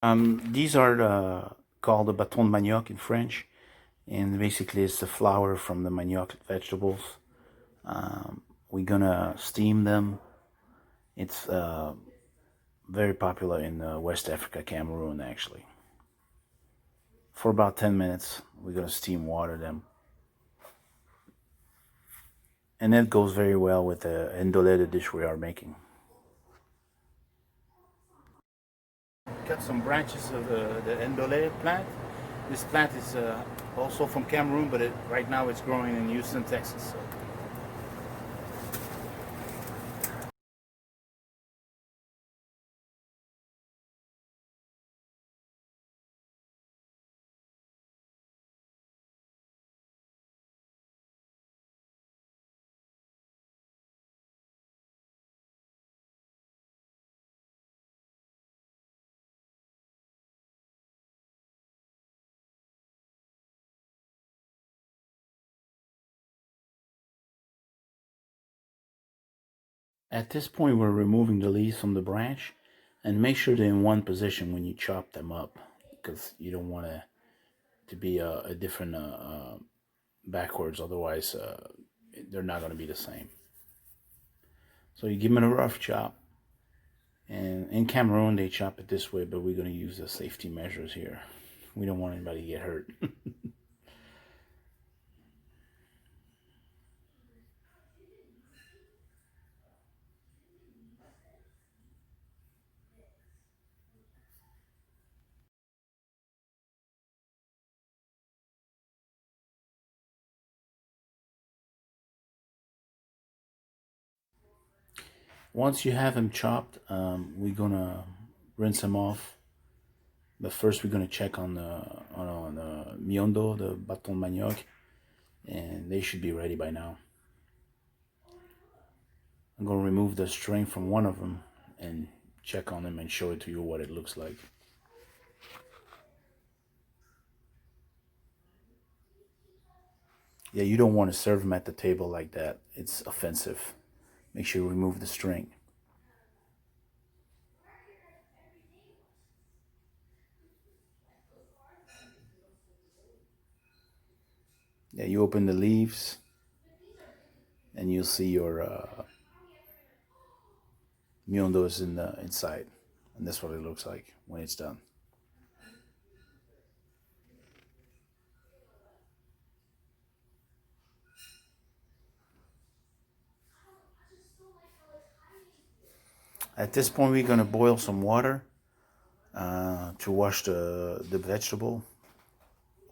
These are called the bâton de manioc in French, and basically it's the flour from the manioc vegetables. We're gonna steam them. It's very popular in West Africa, Cameroon, actually. For about 10 minutes, we're gonna steam water them. And that goes very well with the Ndole, the dish we are making. Cut some branches of the Ndole plant. This plant is also from Cameroon, but right now it's growing in Houston, Texas. So. At this point, we're removing the leaves from the branch, and make sure they're in one position when you chop them up, because you don't want it to be a different backwards. Otherwise, they're not going to be the same. So you give them a rough chop. And in Cameroon, they chop it this way, but we're going to use the safety measures here. We don't want anybody to get hurt. Once you have them chopped, we're going to rinse them off. But first, we're going to check on the MIONDO, the bâton manioc, and they should be ready by now. I'm going to remove the string from one of them and check on them and show it to you what it looks like. Yeah, you don't want to serve them at the table like that. It's offensive. Make sure you remove the string. Yeah, you open the leaves and you'll see your MIONDO is in the inside. And that's what it looks like when it's done. At this point, we're going to boil some water to wash the vegetable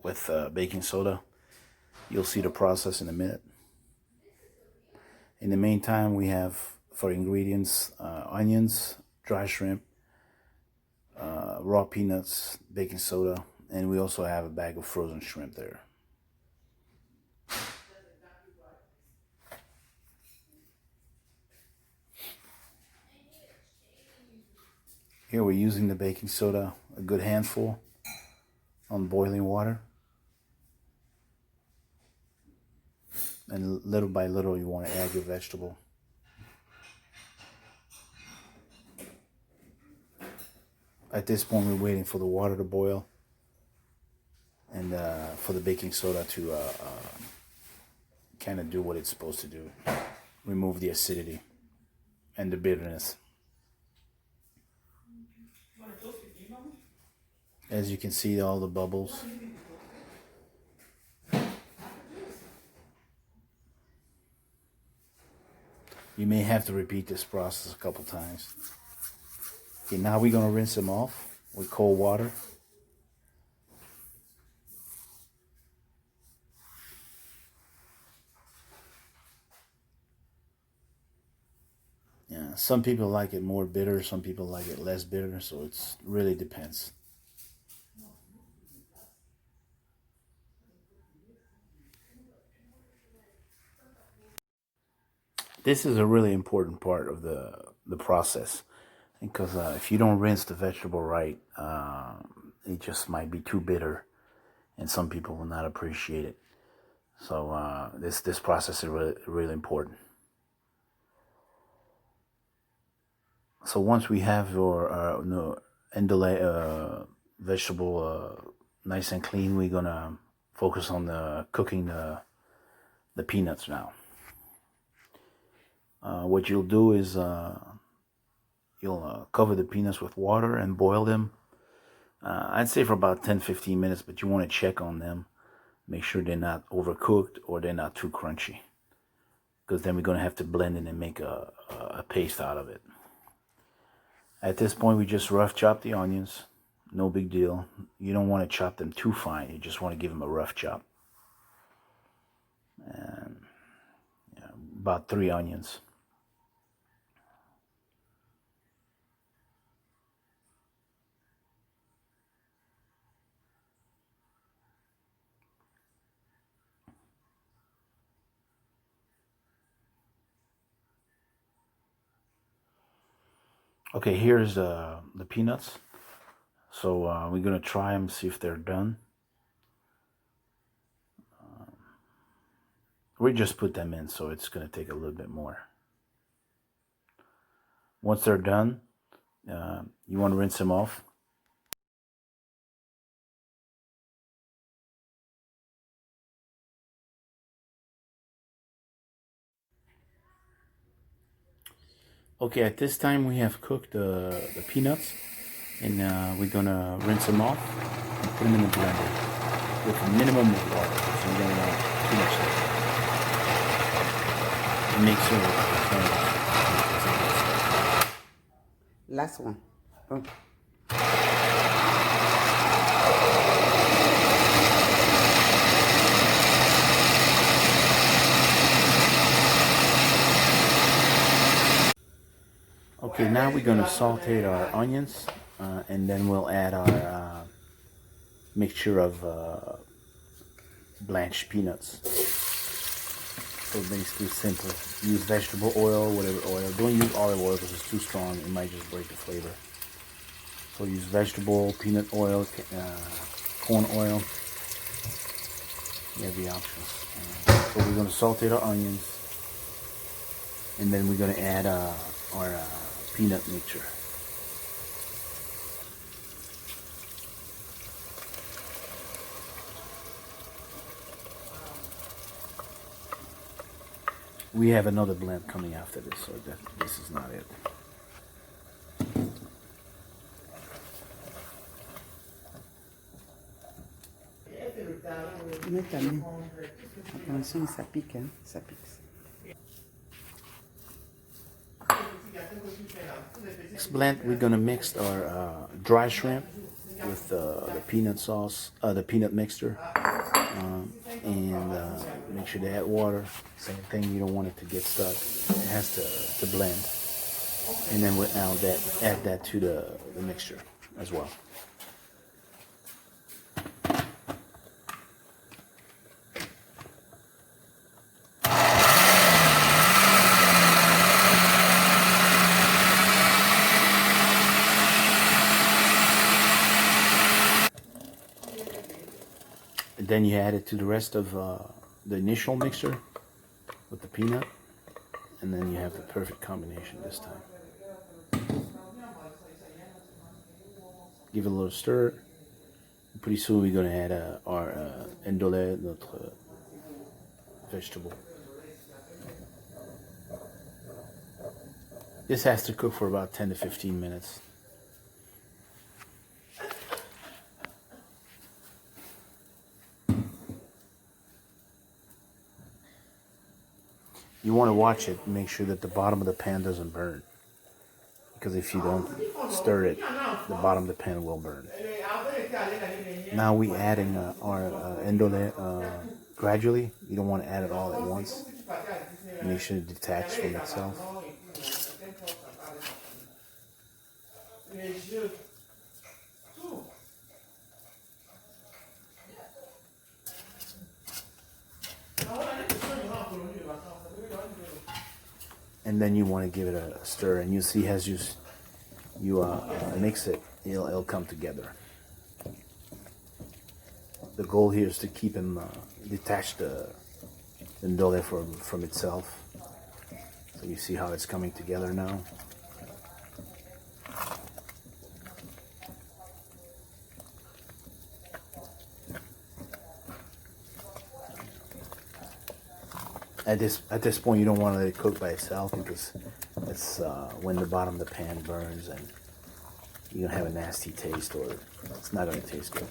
with baking soda. You'll see the process in a minute. In the meantime, we have for ingredients onions, dry shrimp, raw peanuts, baking soda, and we also have a bag of frozen shrimp there. Here we're using the baking soda, a good handful on boiling water. And little by little you want to add your vegetable. At this point we're waiting for the water to boil and for the baking soda to kind of do what it's supposed to do. Remove the acidity and the bitterness. As you can see, all the bubbles. You may have to repeat this process a couple times. Okay, now we're gonna rinse them off with cold water. Yeah, some people like it more bitter, some people like it less bitter, so it really depends. This is a really important part of the process because if you don't rinse the vegetable right, it just might be too bitter, and some people will not appreciate it. So this process is really important. So once we have your Ndole vegetable nice and clean, we're gonna focus on the cooking the peanuts now. What you'll do is you'll cover the peanuts with water and boil them. I'd say for about 10-15 minutes, but you want to check on them. Make sure they're not overcooked or they're not too crunchy, because then we're going to have to blend it and make a paste out of it. At this point, we just rough chop the onions. No big deal. You don't want to chop them too fine. You just want to give them a rough chop. And yeah, about 3 onions. Okay, here's the peanuts. So we're gonna try them, see if they're done. We just put them in, so it's gonna take a little bit more. Once they're done, you want to rinse them off. Okay, at this time we have cooked the peanuts, and we're gonna rinse them off and put them in the blender with a minimum of water, so we don't want too much liquid. And make sure last one. Oh. Okay, now we're gonna saute our onions, and then we'll add our mixture of blanched peanuts. So basically simple. Use vegetable oil, whatever oil. Don't use olive oil because it's too strong. It might just break the flavor. So use vegetable, peanut oil, corn oil. You have the options. So we're gonna saute our onions, and then we're gonna add our peanut mixture. We have another blend coming after this, so this is not it. Attention, ça pique, hein? Ça pique. This blend, we're gonna mix our dry shrimp with the peanut sauce, the peanut mixture, and make sure to add water. Same thing, you don't want it to get stuck. It has to blend, and then we'll add that to the mixture as well. Then you add it to the rest of the initial mixture with the peanut, and then you have the perfect combination this time. Give it a little stir. Pretty soon we're going to add our Ndole, notre vegetable. This has to cook for about 10 to 15 minutes. You want to watch it and make sure that the bottom of the pan doesn't burn. Because if you don't stir it, the bottom of the pan will burn. Now we're adding our Ndole gradually. You don't want to add it all at once. Make sure it detaches from itself. And then you want to give it a stir, and you see as you mix it, it'll come together. The goal here is to keep him detach the Ndole from itself. So you see how it's coming together now. At this point, you don't want to let it cook by itself because it's when the bottom of the pan burns and you're gonna have a nasty taste, or it's not gonna taste good.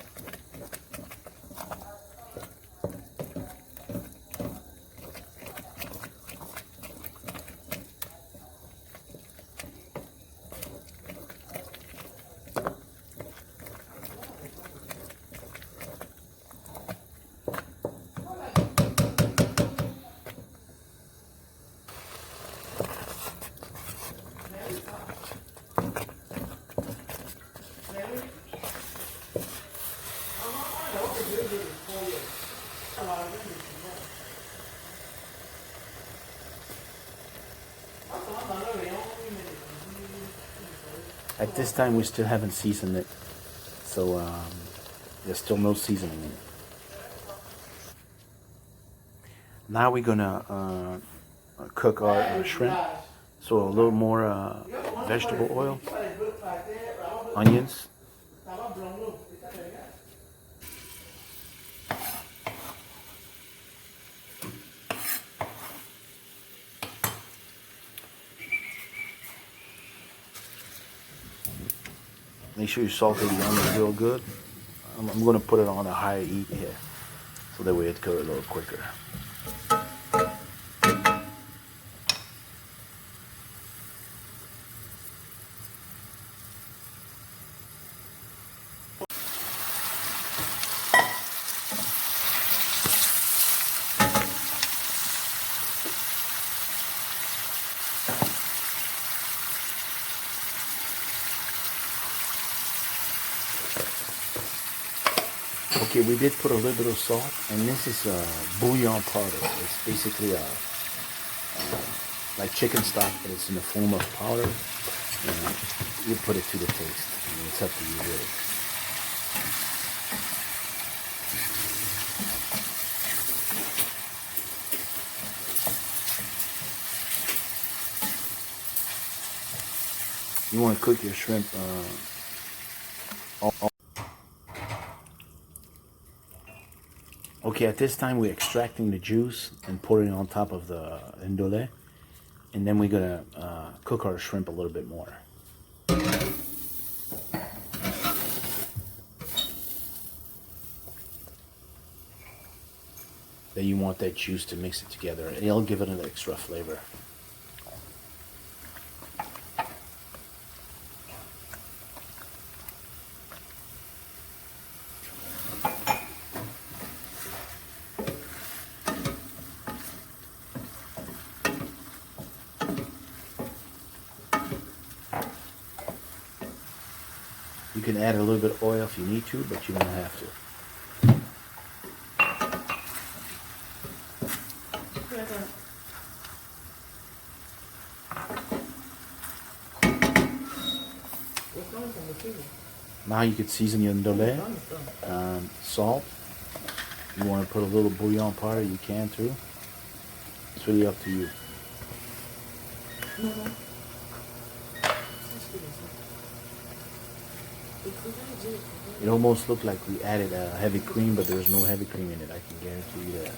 At this time, we still haven't seasoned it, so there's still no seasoning in it. Now we're gonna cook our shrimp. So a little more vegetable oil, onions, make sure you saute the onions real good. I'm gonna put it on a high heat here, so that way it cook a little quicker. Okay, we did put a little bit of salt, and this is bouillon powder. It's basically like chicken stock, but it's in the form of powder. And you put it to the taste. I mean, it's up to you, really. You want to cook your shrimp Okay, at this time we're extracting the juice and pouring it on top of the Ndole, and then we're gonna cook our shrimp a little bit more. Then you want that juice to mix it together, and it'll give it an extra flavor. You can add a little bit of oil if you need to, but you don't have to. Now you can season your Ndole, salt. You want to put a little bouillon powder, you can too. It's really up to you. It almost looked like we added heavy cream, but there's no heavy cream in it. I can guarantee you that.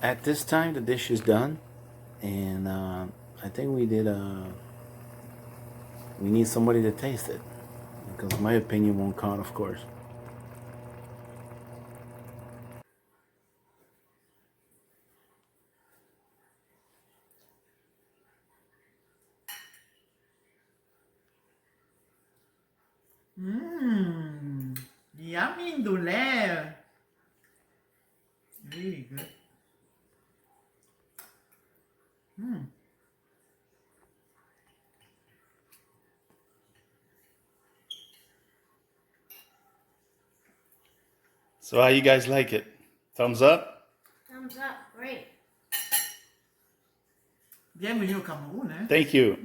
At this time, the dish is done, and I think we need somebody to taste it, because my opinion won't count, of course. Yummy Ndole. Really good. So how you guys like it? Thumbs up? Thumbs up. Great. Bienvenue au Cameroun, hein? Thank you.